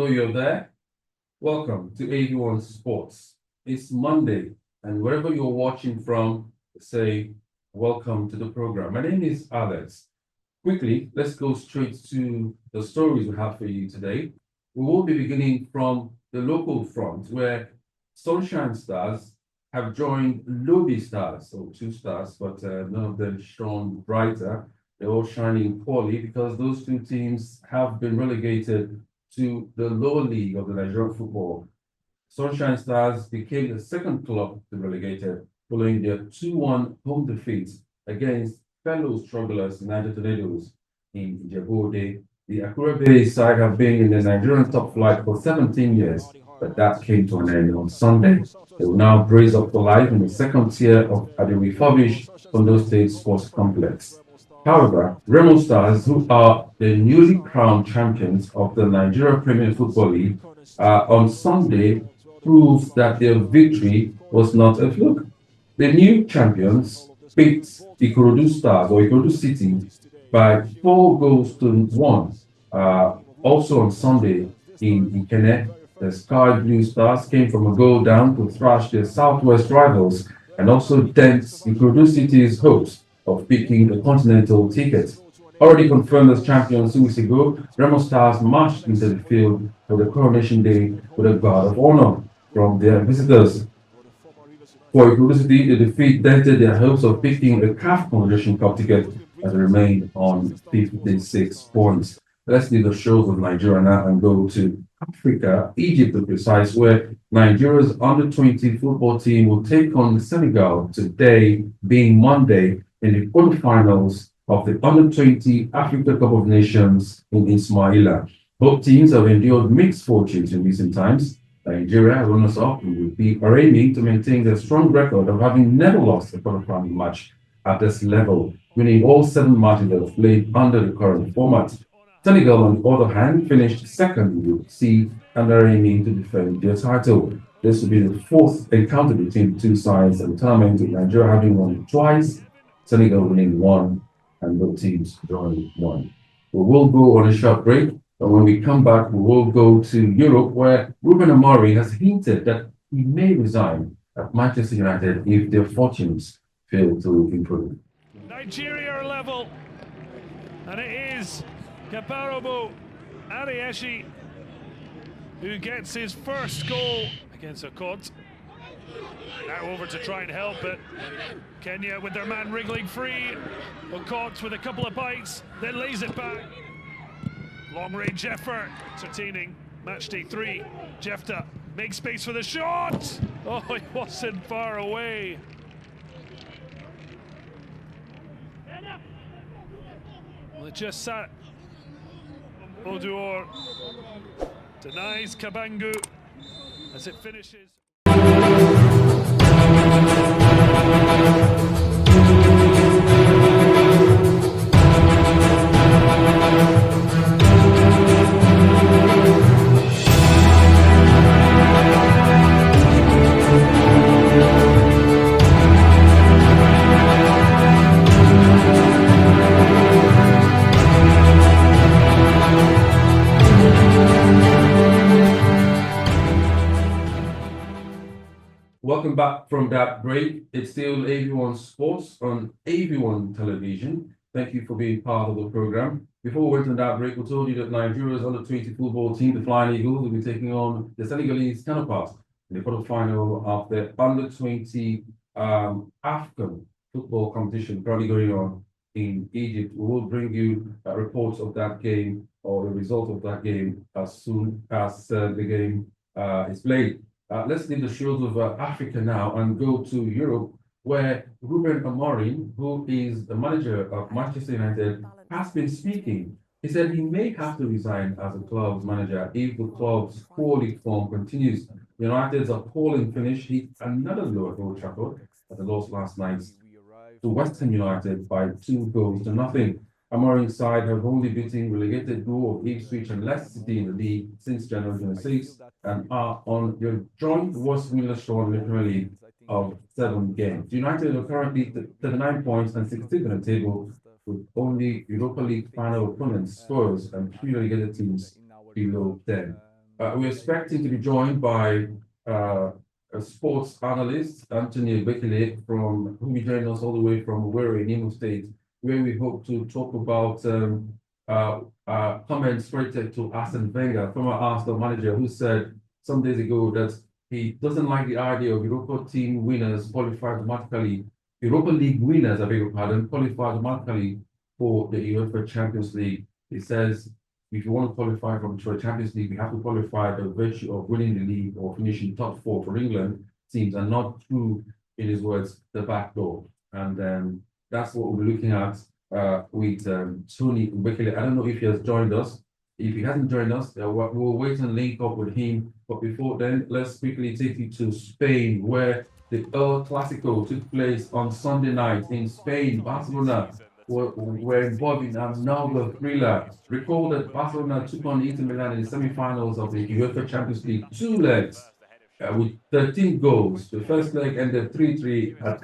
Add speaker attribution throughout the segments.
Speaker 1: know you're there. Welcome to 81 Sports. It's Monday, and wherever you're watching from, say welcome to the program. My name is Alex. Quickly, let's go straight to the stories we have for you today. We will be beginning from the local front, where Sunshine Stars have joined Lobby Stars, so two stars, but none of them shone brighter. They're all shining poorly because those two teams have been relegated to the lower league of the Nigerian football. Sunshine Stars became the second club to be relegated following their 2-1 home defeat against fellow strugglers Niger Tornadoes in Ijebu-Ode. The Akure Bay side have been in the Nigerian top flight for 17 years, but that came to an end on Sunday. They will now brace up for life in the second tier at the refurbished Ondo State Sports Complex. However, Remo Stars, who are the newly crowned champions of the Nigeria Premier Football League, on Sunday proves that their victory was not a fluke. The new champions beat Ikorodu Stars or Ikorodu City by 4 goals to 1. Also on Sunday in Ikene, the Sky Blue Stars came from a goal down to thrash their Southwest rivals and also dents Ikorodu City's hopes of picking the continental ticket. Already confirmed as champions 2 weeks ago, Remo Stars marched into the field for the coronation day with a guard of honor from their visitors. For Ikorodu City, the defeat dented their hopes of picking the CAF Confederation Cup ticket as they remained on 56 points. Let's leave the shores of Nigeria now and go to Africa, Egypt to be precise, where Nigeria's under-20 football team will take on Senegal today, being Monday, in the quarterfinals of the Under-20 Africa Cup of Nations in Ismaila. Both teams have endured mixed fortunes in recent times. Nigeria, runners-up, are aiming to maintain their strong record of having never lost a quarterfinal match at this level, winning all 7 matches that have played under the current format. Senegal, on the other hand, finished second in Group C and are aiming to defend their title. This will be the 4th encounter between the two sides at the tournament, with Nigeria having won twice, Senegal winning 1, and both teams drawing 1. We will go on a short break, and when we come back, we will go to Europe, where Ruben Amorim has hinted that he may resign at Manchester United if their fortunes fail to improve.
Speaker 2: Nigeria are level, and it is Kabarobo Arieshi who gets his first goal against Okot. Now over to try and help it. Kenya with their man wriggling free. Okot with a couple of bites, then lays it back. Long range effort, entertaining. Match day 3. Jefta makes space for the shot. Oh, it wasn't far away. Well, it just sat. Oduor denies Kabangu as it finishes.
Speaker 1: Welcome back from that break. It's still AV1 Sports on AV1 Television. Thank you for being part of the program. Before we went on that break, we told you that Nigeria's under-20 football team, the Flying Eagles, will be taking on the Senegalese counterparts in the quarterfinal of the under-20 African football competition currently going on in Egypt. We will bring you reports of that game or the result of that game as soon as the game is played. Let's leave the shores of Africa now and go to Europe, where Ruben Amorim, who is the manager of Manchester United, has been speaking. He said he may have to resign as a club's manager if the club's poor league form continues. United's appalling finish hit another low at Old Trafford as they lost last night to West Ham United by 2 goals to 0. Amorim's side have only beaten relegated duo of Ipswich and Leicester City in the league since January 26 and are on their joint worst winless run in the Premier League of 7 games. United are currently 39 points and 16th on the table, with only Europa League final opponents Spurs and 3 relegated teams below them. We're expecting to be joined by a sports analyst, Anthony Bekele, who will join us all the way from Owerri in Imo State, where we hope to talk about comments related to Arsene Wenger, former Arsenal manager, who said some days ago that he doesn't like the idea of Europa team winners qualify automatically, Europa League winners, I beg your pardon, qualify automatically for the UEFA Champions League. He says if you want to qualify for the Champions League, you have to qualify by virtue of winning the league or finishing top four for England teams, and not through, in his words, the back door. And that's what we'll be looking at with Tony Ubekele. I don't know if he has joined us. If he hasn't joined us, we'll wait and link up with him. But before then, let's quickly take you to Spain, where the El Clasico took place on Sunday night in Spain. Barcelona were involved in another thriller. Recall that Barcelona took on Inter Milan in the semi-finals of the UEFA Champions League, two legs with 13 goals. The first leg ended 3-3 at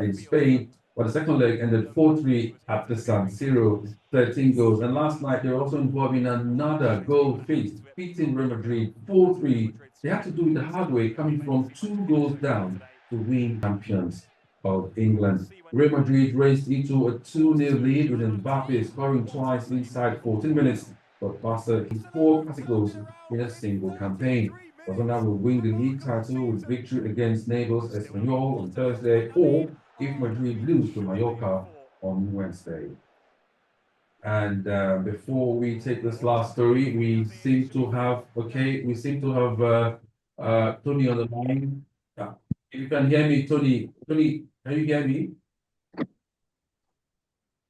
Speaker 1: in Spain, but the second leg ended 4-3 at the San Siro, 13 goals. And last night, they were also involved in another goal feast, beating Real Madrid 4-3. They had to do it the hard way, coming from 2 goals down to win champions of England. Real Madrid raced into a 2-0 lead with Mbappe scoring twice inside 14 minutes, but Barca hit 4 Clásicos in a single campaign. Barcelona will win the league title with victory against neighbors Espanyol on Thursday, or if Madrid lose to Mallorca on Wednesday. And before we take this last story, we seem to have Tony on the line. If you can hear me, Tony, can you hear me?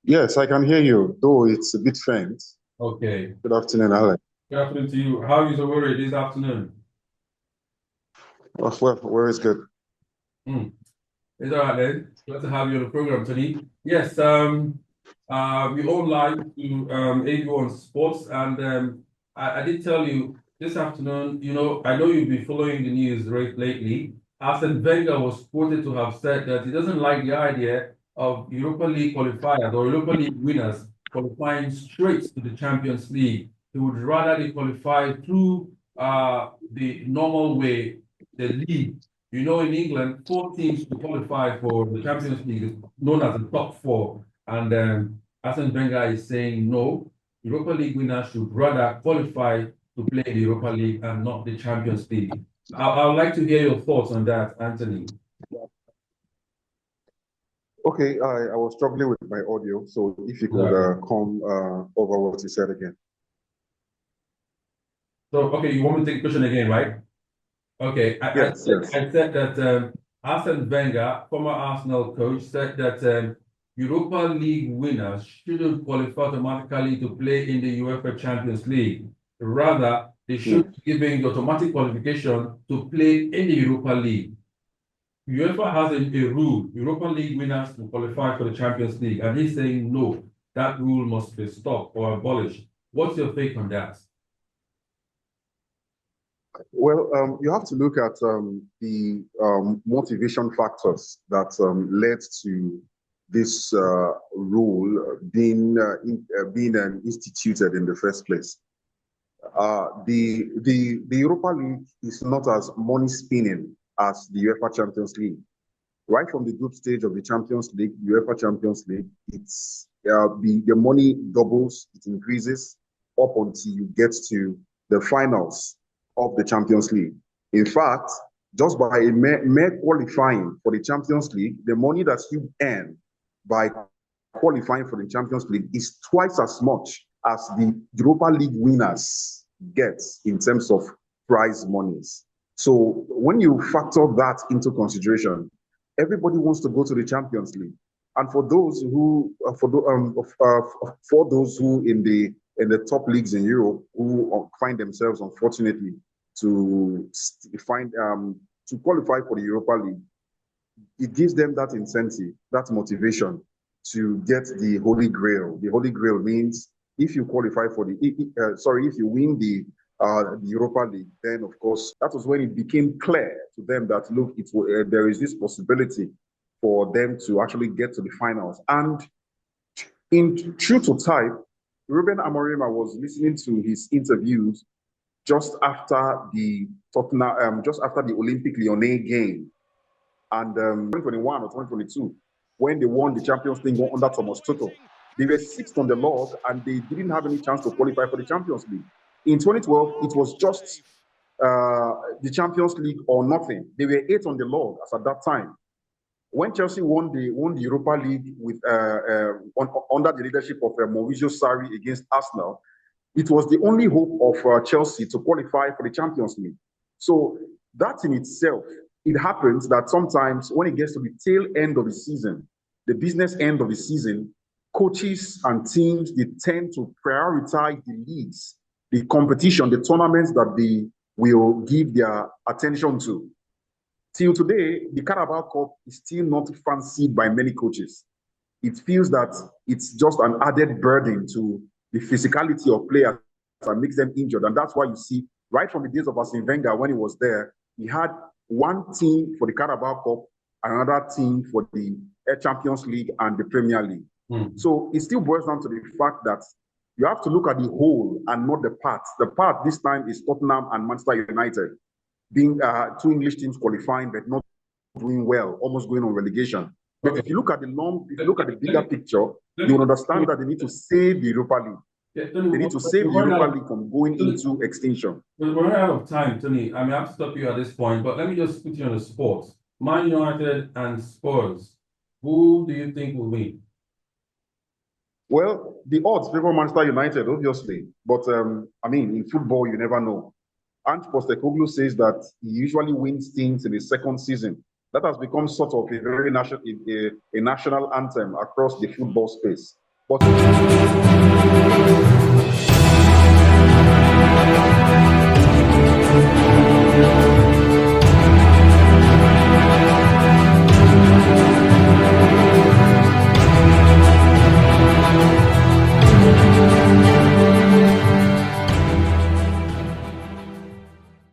Speaker 3: Yes, I can hear you, though it's a bit faint.
Speaker 1: Okay.
Speaker 3: Good afternoon, Alex.
Speaker 1: Good afternoon to you. How is Owerri this afternoon?
Speaker 3: Well, where is good?
Speaker 1: It's all right then. Glad to have you on the program, Tony. Yes, we all live to AV1 Sports, and I did tell you this afternoon, I know you've been following the news lately. Arsene Wenger was quoted to have said that he doesn't like the idea of Europa League qualifiers or Europa League winners qualifying straight to the Champions League. He would rather they qualify through the normal way, the league. In England, 4 teams to qualify for the Champions League, known as the top 4. And Arsene Wenger is saying no, Europa League winners should rather qualify to play the Europa League and not the Champions League. I would like to hear your thoughts on that, Anthony.
Speaker 3: Okay, I was struggling with my audio, so if you could come over what you said again.
Speaker 1: So, okay, you want me to take the question again, right? Okay,
Speaker 3: Yes.
Speaker 1: I said that Arsene Wenger, former Arsenal coach, said that Europa League winners shouldn't qualify automatically to play in the UEFA Champions League. Rather, they should be given the automatic qualification to play in the Europa League. UEFA has a rule, Europa League winners to qualify for the Champions League, and he's saying no, that rule must be stopped or abolished. What's your take on that?
Speaker 3: Well, you have to look at the motivation factors that led to this rule being instituted in the first place. The Europa League is not as money spinning as the UEFA Champions League. Right from the group stage of the Champions League, UEFA Champions League, it's the money doubles, it increases up until you get to the finals of the Champions League. In fact, just by a mere qualifying for the Champions League, the money that you earn by qualifying for the Champions League is twice as much as the Europa League winners get in terms of prize monies. So when you factor that into consideration, everybody wants to go to the Champions League. And for those who, for those who in the top leagues in Europe who find themselves, unfortunately, to qualify for the Europa League, it gives them that incentive, that motivation to get the Holy Grail. The Holy Grail means if you qualify for if you win the Europa League, then of course that was when it became clear to them that look, there is this possibility for them to actually get to the finals. And in true to type, Ruben Amorim, I was listening to his interviews just after the Tottenham, just after the Olympic Lyonnais game, and 2021 or 2022, when they won the Champions League under Thomas Tuchel. They were sixth on the log, and they didn't have any chance to qualify for the Champions League. In 2012, it was just the Champions League or nothing. They were eighth on the log as at that time. When Chelsea won the Europa League with under the leadership of Maurizio Sarri against Arsenal, it was the only hope of Chelsea to qualify for the Champions League. So that in itself, it happens that sometimes when it gets to the tail end of the season, the business end of the season, coaches and teams, they tend to prioritize the leagues, the competition, the tournaments that they will give their attention to. Till today, the Carabao Cup is still not fancied by many coaches. It feels that it's just an added burden to the physicality of players and makes them injured. And that's why you see, right from the days of Arsene Wenger, when he was there, he had one team for the Carabao Cup, another team for the Champions League and the Premier League. So it still boils down to the fact that you have to look at the whole and not the part. The part this time is Tottenham and Manchester United being two English teams qualifying but not doing well, almost going on relegation. But if you look at the bigger picture, you will understand that they need to save the Europa League. They need to save the Europa League from going into extinction.
Speaker 1: We're out of time, Tony. I have to stop you at this point, but let me just put you on the spot. Man United and Spurs, who do you think will win?
Speaker 3: Well, the odds favor Manchester United, obviously. But, in football, you never know. Ange Postecoglou says that he usually wins things in his second season. That has become sort of a very national anthem across the football space. But